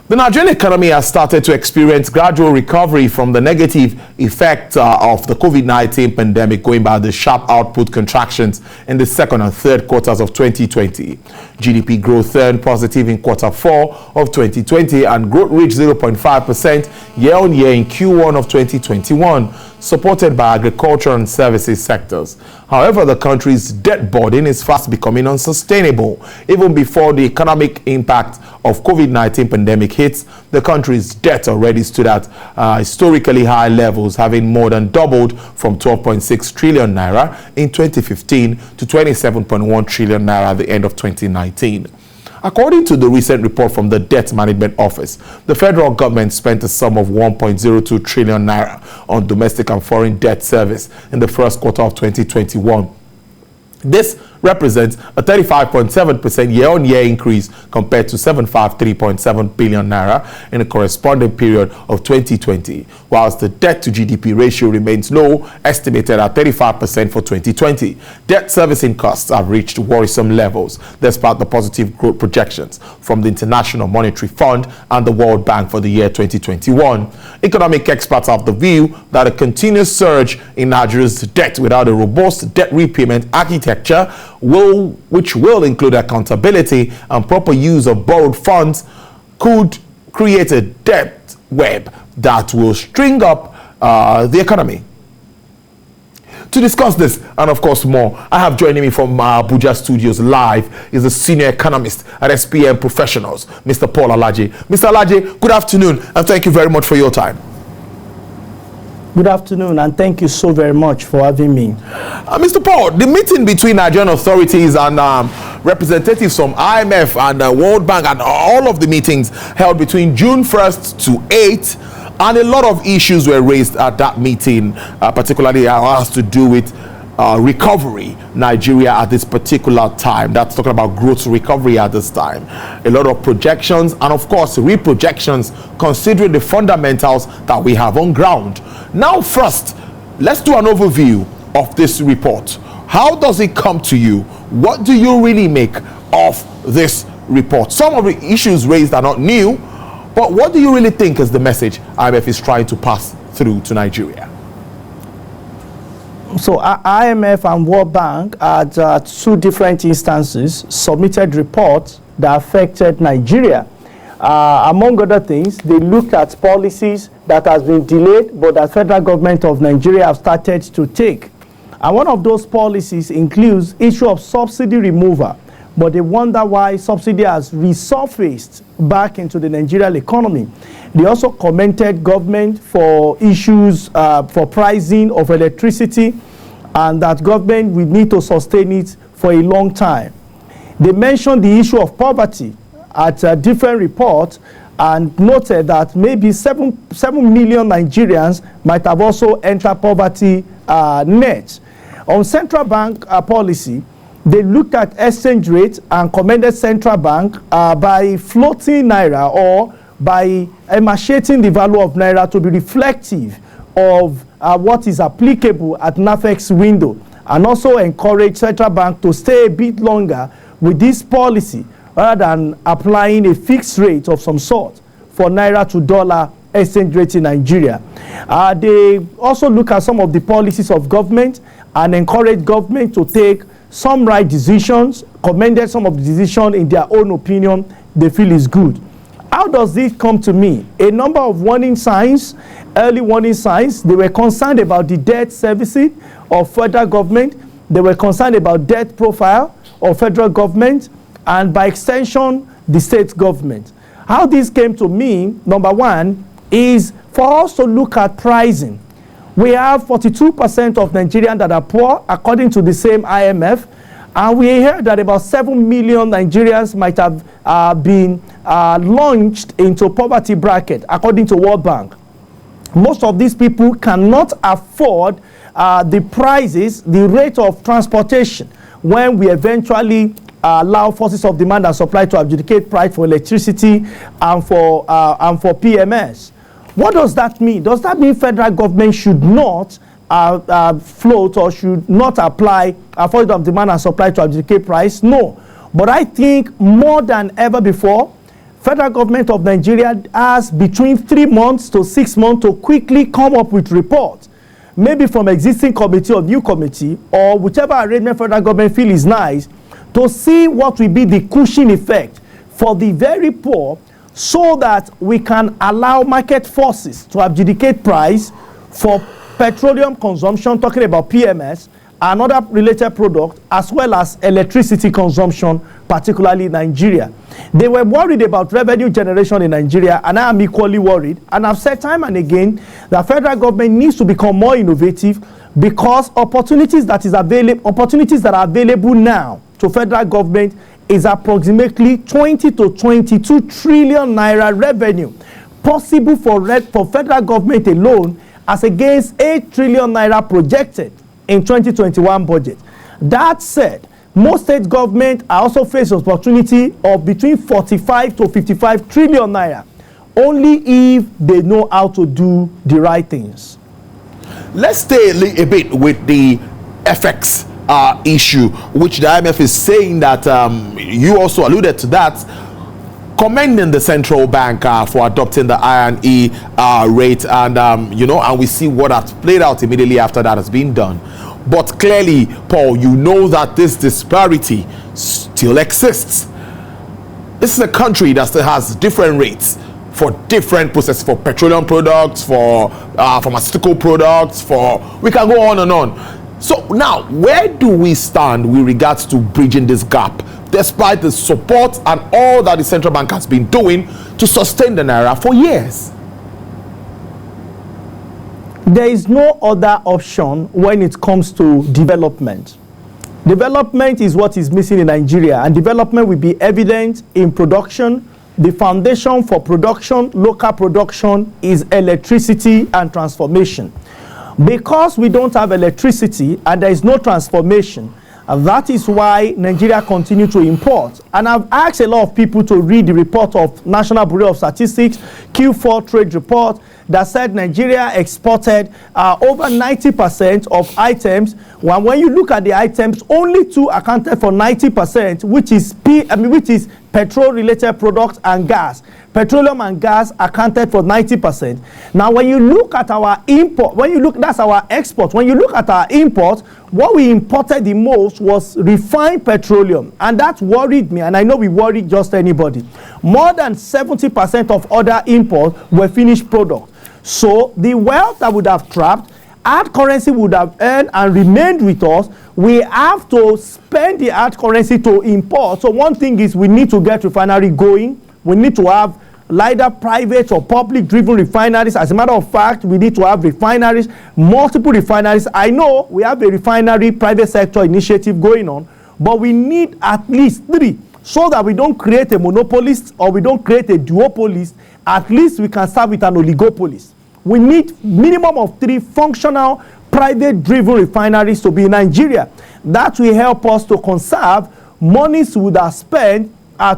The Nigerian economy has started to experience gradual recovery from the negative effect of the COVID-19 pandemic, going by the sharp output contractions in the second and third quarters of 2020. GDP growth turned positive in quarter 4 of 2020 and growth reached 0.5% year-on-year in Q1 of 2021, supported by agriculture and services sectors. However, the country's debt burden is fast becoming unsustainable. Even before the economic impact of COVID-19 pandemic hits, the country's debt already stood at historically high levels, having more than doubled from 12.6 trillion naira in 2015 to 27.1 trillion naira at the end of 2019. According to the recent report from the Debt Management Office, the federal government spent a sum of 1.02 trillion naira on domestic and foreign debt service in the first quarter of 2021. This represents a 35.7% year-on-year increase compared to 753.7 billion naira in the corresponding period of 2020, whilst the debt-to-GDP ratio remains low, estimated at 35% for 2020. Debt servicing costs have reached worrisome levels, despite the positive growth projections from the International Monetary Fund and the World Bank for the year 2021. Economic experts have the view that a continuous surge in Nigeria's debt without a robust debt repayment architecture which will include accountability and proper use of borrowed funds, could create a debt web that will string up the economy. To discuss this and of course more, I have joining me from Abuja studios live is a senior economist at SPM Professionals, Mr. Paul Alaje. Mr. Alaje, good afternoon and thank you very much for your time. Good afternoon, and thank you so very much for having me. Mr. Paul, the meeting between Nigerian authorities and representatives from IMF and World Bank and all of the meetings held between June 1st to 8th, and a lot of issues were raised at that meeting, particularly has to do with recovery Nigeria at this particular time. That's talking about growth recovery at this time. A lot of projections and of course reprojections considering the fundamentals that we have on ground. Now first, let's do an overview of this report. How does it come to you? What do you really make of this report? Some of the issues raised are not new, but what do you really think is the message IMF is trying to pass through to Nigeria? So IMF and World Bank at two different instances submitted reports that affected Nigeria. Among other things, they looked at policies that has been delayed but that federal government of Nigeria have started to take. And one of those policies includes issue of subsidy removal, but they wonder why subsidy has resurfaced back into the Nigerian economy. They also commented government for issues for pricing of electricity, and that government will need to sustain it for a long time. They mentioned the issue of poverty at a different report and noted that maybe 7 million Nigerians might have also entered poverty net. On central bank policy, they looked at exchange rate and commended central bank by floating naira or by emaciating the value of naira to be reflective of what is applicable at NAFEX window, and also encourage central bank to stay a bit longer with this policy rather than applying a fixed rate of some sort for naira to dollar exchange rate in Nigeria. They also look at some of the policies of government and encourage government to take some right decisions, commended some of the decisions in their own opinion they feel is good. How does this come to me? A number of warning signs, early warning signs. They were concerned about the debt servicing of federal government. They were concerned about debt profile of federal government and by extension, the state government. How this came to me, number one, is for us to look at pricing. We have 42% of Nigerians that are poor, according to the same IMF, and we heard that about 7 million Nigerians might have been launched into poverty bracket, according to World Bank. Most of these people cannot afford the prices, the rate of transportation, when we eventually allow forces of demand and supply to adjudicate price for electricity and for PMS. What does that mean? Does that mean federal government should not float or should not apply forces of demand and supply to adjudicate price? No. But I think more than ever before, Federal government of Nigeria has between 3 months to 6 months to quickly come up with reports, maybe from existing committee or new committee, or whichever arrangement federal government feel is nice, to see what will be the cushion effect for the very poor, so that we can allow market forces to adjudicate price for petroleum consumption, talking about PMS, and other related products, as well as electricity consumption, particularly in Nigeria. They were worried about revenue generation in Nigeria, and I am equally worried. And I've said time and again that federal government needs to become more innovative, because opportunities that are available now to federal government is approximately 20 to 22 trillion naira revenue possible for federal government alone, as against 8 trillion naira projected in 2021 budget. That said, most state governments are also faced opportunity of between 45 to 55 trillion naira, only if they know how to do the right things. Let's stay a bit with the FX issue, which the IMF is saying that you also alluded to that, commending the central bank for adopting the I&E rate, and and we see what has played out immediately after that has been done. But clearly, Paul, you know that this disparity still exists. This is a country that still has different rates for different processes, for petroleum products, for pharmaceutical products, we can go on and on. So now, where do we stand with regards to bridging this gap, despite the support and all that the central bank has been doing to sustain the naira for years? There is no other option when it comes to development. Development is what is missing in Nigeria, and development will be evident in production. The foundation for production, local production, is electricity and transformation. Because we don't have electricity and there is no transformation, that is why Nigeria continues to import. And I've asked a lot of people to read the report of National Bureau of Statistics, Q4 trade report, that said Nigeria exported over 90% of items. When you look at the items, only two accounted for 90%, which is petrol-related products and gas. Petroleum and gas accounted for 90%. Now, when you look at our import, that's our export. When you look at our import, what we imported the most was refined petroleum, and that worried me, and I know we worried just anybody. More than 70% of other imports were finished products. So the wealth that would have trapped, hard currency would have earned and remained with us. We have to spend the hard currency to import. So one thing is, we need to get refinery going. We need to have either private or public driven refineries. As a matter of fact, we need to have refineries, multiple refineries. I know we have a refinery private sector initiative going on, but we need at least 3, so that we don't create a monopolist or we don't create a duopolist. At least we can start with an oligopolist. We need minimum of 3 functional private driven refineries to be in Nigeria. That will help us to conserve monies we would have spent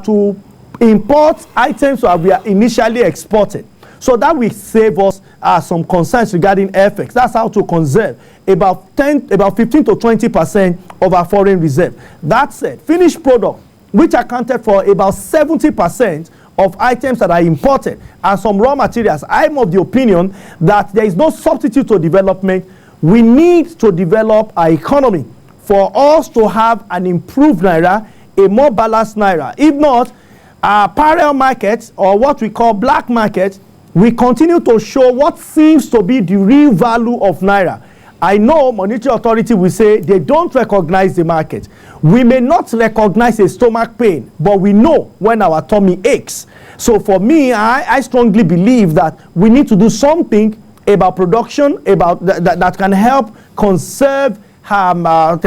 to import items that we are initially exported. So that will save us some concerns regarding FX. That's how to conserve about 15 to 20% of our foreign reserve. That said, finished product, which accounted for about 70% of items that are imported, and some raw materials, I'm of the opinion that there is no substitute to development. We need to develop our economy for us to have an improved naira, a more balanced naira. If not, parallel markets, or what we call black markets, we continue to show what seems to be the real value of naira. I know monetary authority will say they don't recognize the market. We may not recognize a stomach pain, but we know when our tummy aches. So for me, I strongly believe that we need to do something about production, about that can help conserve our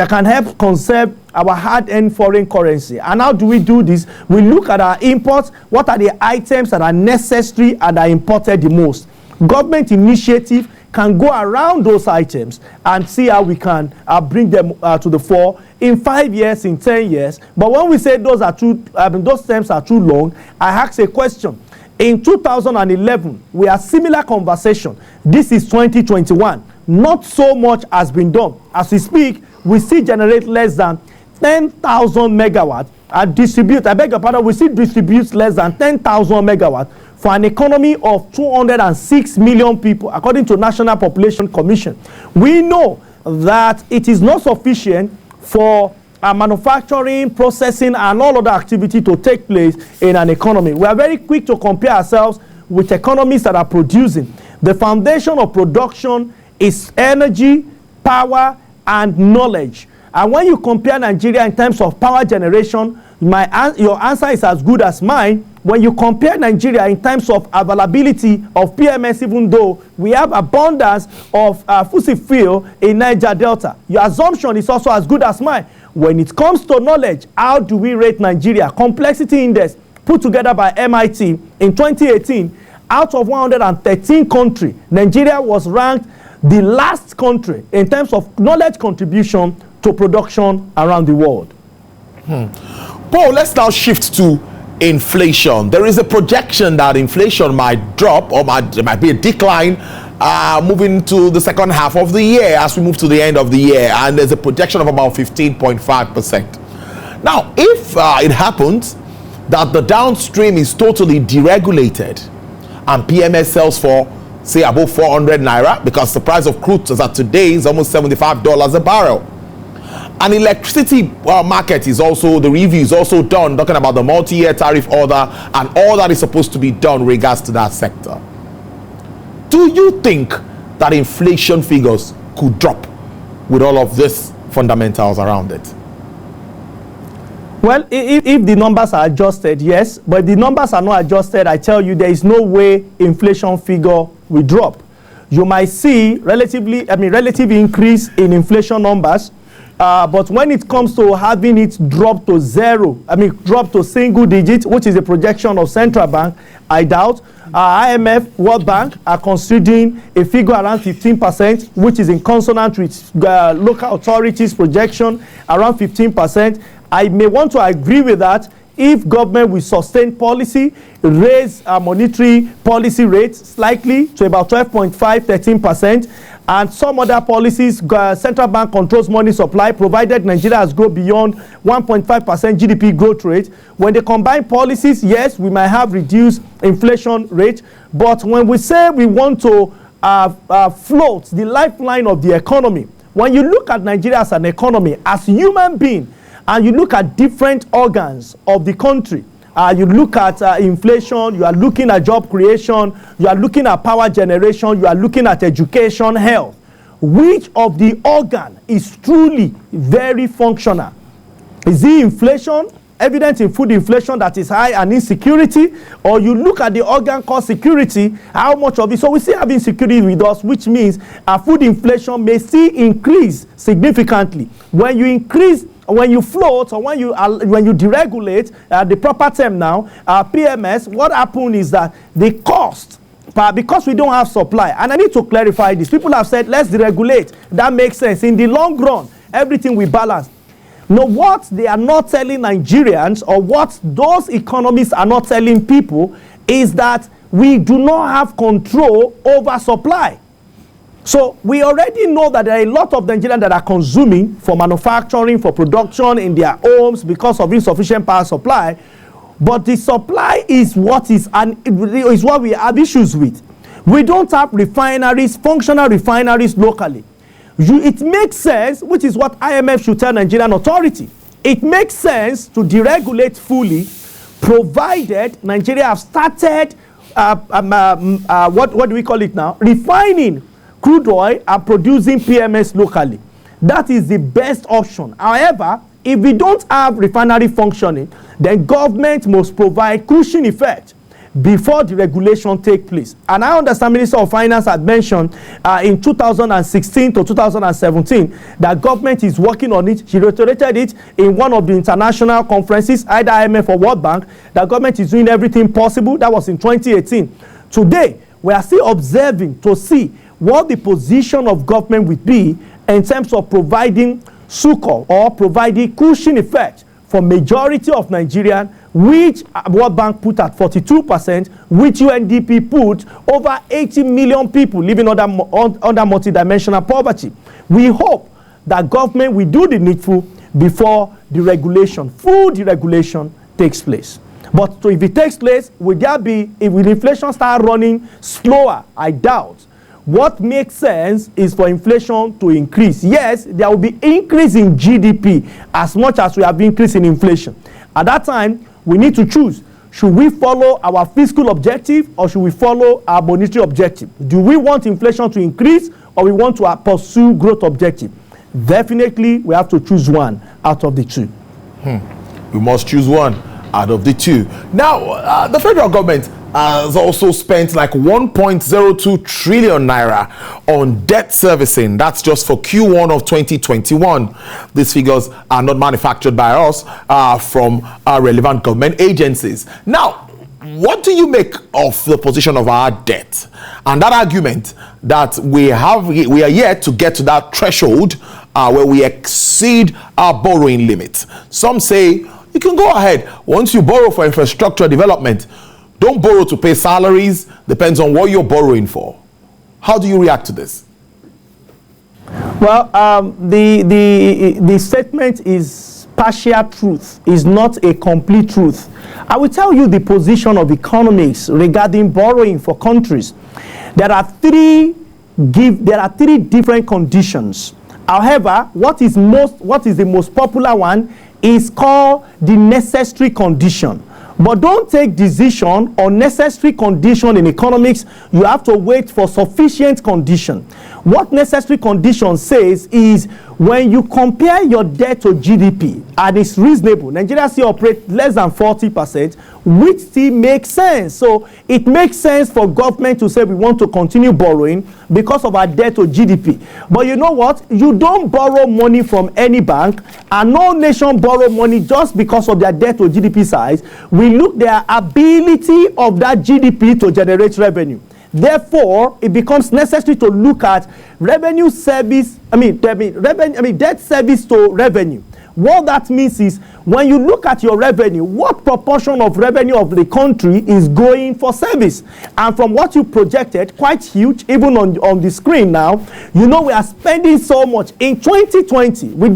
hard-earned foreign currency. And how do we do this? We look at our imports. What are the items that are necessary and are imported the most? Government initiative can go around those items and see how we can bring them to the fore in 5 years, in 10 years. But when we say those terms are too long, I ask a question. In 2011, we had similar conversation. This is 2021. Not so much has been done. As we speak, we still generate less than 10,000 megawatts distribute, I beg your pardon, we still distribute less than 10,000 megawatts for an economy of 206 million people, according to National Population Commission. We know that it is not sufficient for manufacturing, processing, and all other activity to take place in an economy. We are very quick to compare ourselves with economies that are producing. The foundation of production is energy, power, and knowledge. And when you compare Nigeria in terms of power generation, your answer is as good as mine. When you compare Nigeria in terms of availability of PMS, even though we have abundance of fossil fuel in Niger Delta, your assumption is also as good as mine. When it comes to knowledge, how do we rate Nigeria? Complexity Index put together by MIT in 2018, out of 113 countries, Nigeria was ranked the last country in terms of knowledge contribution to production around the world. Paul, let's now shift to inflation. There is a projection that inflation might drop, or there might be a decline moving to the second half of the year as we move to the end of the year, and there's a projection of about 15.5%. Now, if it happens that the downstream is totally deregulated and PMS sells for, say, above 400 naira, because the price of crude as at today is almost $75 a barrel. And electricity market is also, the review is also done, talking about the multi-year tariff order and all that is supposed to be done in regards to that sector. Do you think that inflation figures could drop with all of these fundamentals around it? Well, if the numbers are adjusted, yes. But if the numbers are not adjusted, I tell you, there is no way inflation figure will drop. You might see relative increase in inflation numbers. But when it comes to having it drop to zero, drop to single digit, which is a projection of central bank, I doubt. IMF, World Bank are considering a figure around 15%, which is in consonant with local authorities' projection around 15%. I may want to agree with that if government will sustain policy, raise monetary policy rates slightly to about 12.5, 13%. And some other policies, central bank controls money supply, provided Nigeria has grown beyond 1.5% GDP growth rate. When they combine policies, yes, we might have reduced inflation rate. But when we say we want to float the lifeline of the economy, when you look at Nigeria as an economy, as a human being, and you look at different organs of the country, you look at inflation, you are looking at job creation, you are looking at power generation, you are looking at education, health. Which of the organ is truly very functional? Is it inflation, evident in food inflation that is high, and insecurity? Or you look at the organ called security, how much of it? So we still have insecurity with us, which means food inflation may still increase significantly. When you increase, when you float, or when you deregulate, the proper term now, PMS, what happened is that the cost, because we don't have supply, and I need to clarify this. People have said, let's deregulate. That makes sense. In the long run, everything will balance. No, what they are not telling Nigerians, or what those economists are not telling people, is that we do not have control over supply. So we already know that there are a lot of Nigerians that are consuming for manufacturing, for production in their homes because of insufficient power supply. But the supply is what we have issues with. We don't have refineries, functional refineries locally. It makes sense, which is what IMF should tell Nigerian authority. It makes sense to deregulate fully, provided Nigeria have started, what do we call it now? Refining crude oil and producing PMS locally. That is the best option. However, if we don't have refinery functioning, then government must provide cushion effect before the regulation take place. And I understand Minister of Finance had mentioned in 2016 to 2017 that government is working on it. She reiterated it in one of the international conferences, either IMF or World Bank, that government is doing everything possible. That was in 2018. Today, we are still observing to see what the position of government would be in terms of providing succor or providing cushion effect for majority of Nigerians, which World Bank put at 42%, which UNDP put over 80 million people living under multidimensional poverty. We hope that government will do the needful before the regulation, full deregulation takes place. But so if it takes place, will inflation start running slower? I doubt. What makes sense is for inflation to increase. Yes, there will be increase in GDP as much as we have increase in inflation. At that time, we need to choose. Should we follow our fiscal objective or should we follow our monetary objective? Do we want inflation to increase or we want to pursue growth objective? Definitely, we have to choose one out of the two. We must choose one out of the two. Now, the federal government has also spent like 1.02 trillion naira on debt servicing. That's just for Q1 of 2021. These figures are not manufactured by us, from our relevant government agencies. Now, what do you make of the position of our debt and that argument that we are yet to get to that threshold where we exceed our borrowing limit? Some say you can go ahead. Once you borrow for infrastructure development, don't borrow to pay salaries. Depends on what you're borrowing for. How do you react to this? Well, the statement is partial truth, is not a complete truth. I will tell you the position of economics regarding borrowing for countries. There are three different conditions. However, what is the most popular one is called the necessary condition. But don't take decision on necessary condition in economics. You have to wait for sufficient condition. What necessary condition says is when you compare your debt to GDP and it's reasonable, Nigeria still operates less than 40%, which still makes sense. So it makes sense for government to say we want to continue borrowing because of our debt to GDP. But you know what? You don't borrow money from any bank, and no nation borrow money just because of their debt to GDP size. We look their ability of that GDP to generate revenue. Therefore, it becomes necessary to look at debt service to revenue. What that means is when you look at your revenue, what proportion of revenue of the country is going for service? And from what you projected, quite huge, even on the screen now, you know we are spending so much. In 2020, we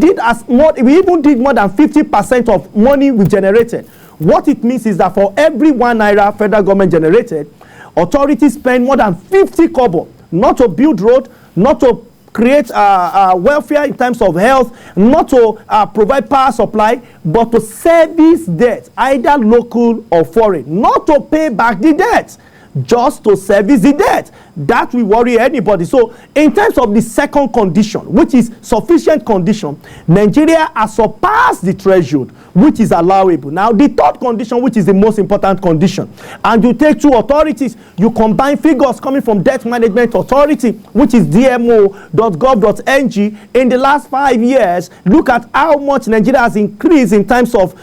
even did more than 50% of money we generated. What it means is that for every 1 naira federal government generated, authorities spend more than 50 kobo, not to build road, not to create welfare in terms of health, not to provide power supply, but to service debt, either local or foreign, not to pay back the debt, just to service the debt. That will worry anybody. So in terms of the second condition, which is sufficient condition, Nigeria has surpassed the threshold, which is allowable. Now the third condition, which is the most important condition, and you take two authorities, you combine figures coming from Debt Management Authority, which is dmo.gov.ng. In the last 5 years, look at how much Nigeria has increased in terms of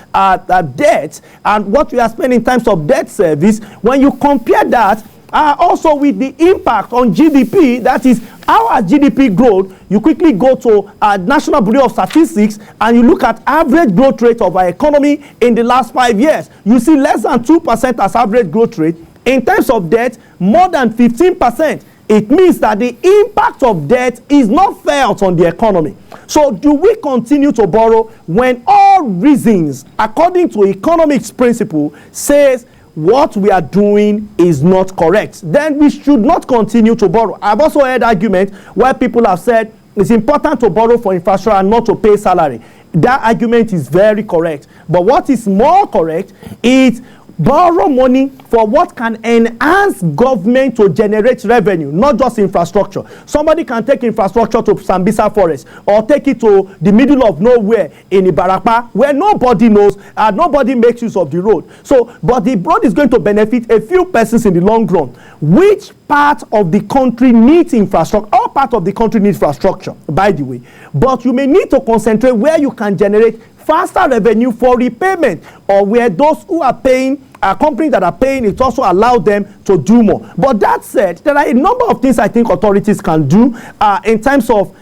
debt and what we are spending in terms of debt service. When you compare that also with the impact on GDP, that is how has GDP growth, you quickly go to National Bureau of Statistics and you look at average growth rate of our economy in the last 5 years. You see less than 2% as average growth rate. In terms of debt, more than 15%. It means that the impact of debt is not felt on the economy. So do we continue to borrow when all reasons, according to economics principle, says what we are doing is not correct? Then we should not continue to borrow. I've also heard argument where people have said it's important to borrow for infrastructure and not to pay salary. That argument is very correct. But what is more correct is borrow money for what can enhance government to generate revenue, not just infrastructure. Somebody can take infrastructure to Sambisa Forest or take it to the middle of nowhere in Ibarapa where nobody knows and nobody makes use of the road. So, but the road is going to benefit a few persons in the long run. Which part of the country needs infrastructure? All part of the country needs infrastructure, by the way. But you may need to concentrate where you can generate faster revenue for repayment, or where those who are paying, companies that are paying, it also allow them to do more. But that said, there are a number of things I think authorities can do in terms of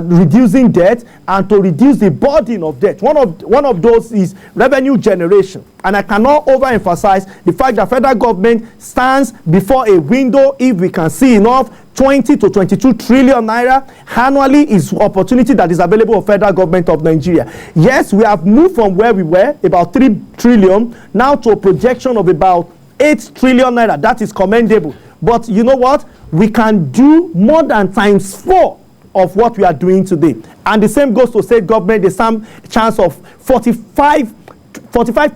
reducing debt and to reduce the burden of debt. One of those is revenue generation. And I cannot overemphasize the fact that federal government stands before a window, if we can see enough, 20 to 22 trillion naira annually is opportunity that is available for federal government of Nigeria. Yes, we have moved from where we were, about 3 trillion, now to a projection of about 8 trillion naira. That is commendable. But you know what? We can do more than times 4 of what we are doing today. And the same goes to state government, the same chance of 45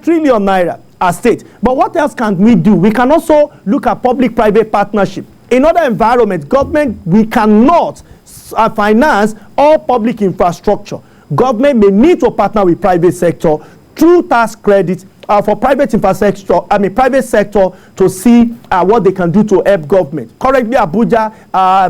trillion naira as state. But what else can we do? We can also look at public-private partnership. In other environments, government, we cannot finance all public infrastructure. Government may need to partner with private sector through tax credits for private infrastructure, private sector to see what they can do to help government. Currently, Abuja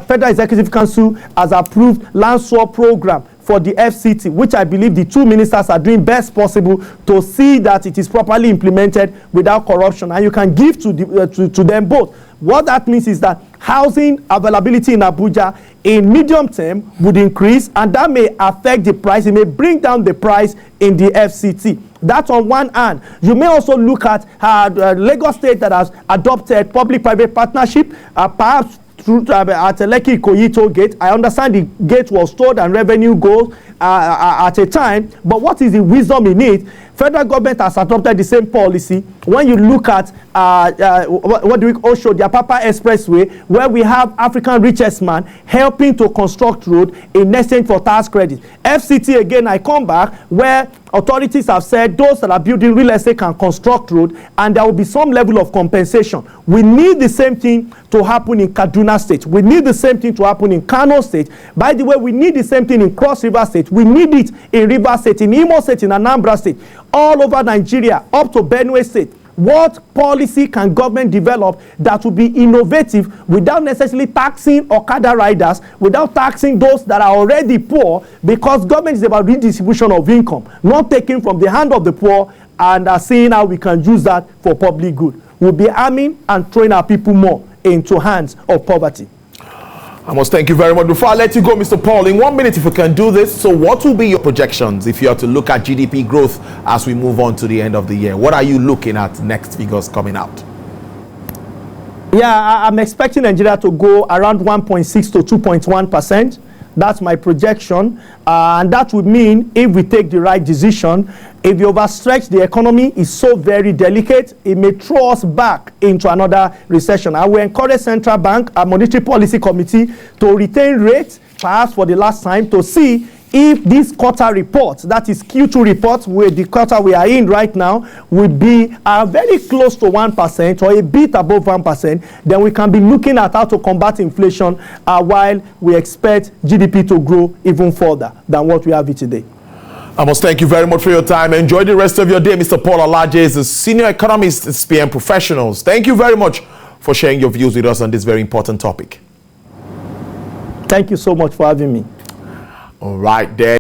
Federal Executive Council has approved land swap program for the FCT, which I believe the 2 ministers are doing best possible to see that it is properly implemented without corruption, and you can give to them both. What that means is that housing availability in Abuja in medium term would increase, and that may affect the price. It may bring down the price in the FCT. That's on one hand. You may also look at Lagos State that has adopted public-private partnership, perhaps through at Lekki Ikoyi gate. I understand the gate was stored and revenue goes at a time, but what is the wisdom in it? Federal government has adopted the same policy. When you look at what do we all show, the Apapa Expressway, where we have African richest man helping to construct road in exchange for tax credit. FCT, again, I come back, where authorities have said those that are building real estate can construct road, and there will be some level of compensation. We need the same thing to happen in Kaduna State. We need the same thing to happen in Kano State. By the way, we need the same thing in Cross River State. We need it in Rivers State, in Imo State, in Anambra State, all over Nigeria, up to Benue State. What policy can government develop that will be innovative without necessarily taxing Okada riders, without taxing those that are already poor, because government is about redistribution of income, not taking from the hand of the poor and seeing how we can use that for public good. We'll be arming and throwing our people more into hands of poverty. I must thank you very much. Before I let you go, Mr. Paul, in 1 minute, if we can do this, so what will be your projections if you are to look at GDP growth as we move on to the end of the year? What are you looking at next figures coming out? Yeah, I'm expecting Nigeria to go around 1.6 to 2.1%. That's my projection. And that would mean if we take the right decision, if you overstretch the economy, is so very delicate, it may throw us back into another recession. I will encourage Central Bank and Monetary Policy Committee to retain rates, perhaps for the last time, to see if this quarter report, that is Q2 report, where the quarter we are in right now, would be very close to 1% or a bit above 1%, then we can be looking at how to combat inflation while we expect GDP to grow even further than what we have it today. I must thank you very much for your time. Enjoy the rest of your day. Mr. Paul Alaje is a senior economist at SPM Professionals. Thank you very much for sharing your views with us on this very important topic. Thank you so much for having me. All right, there.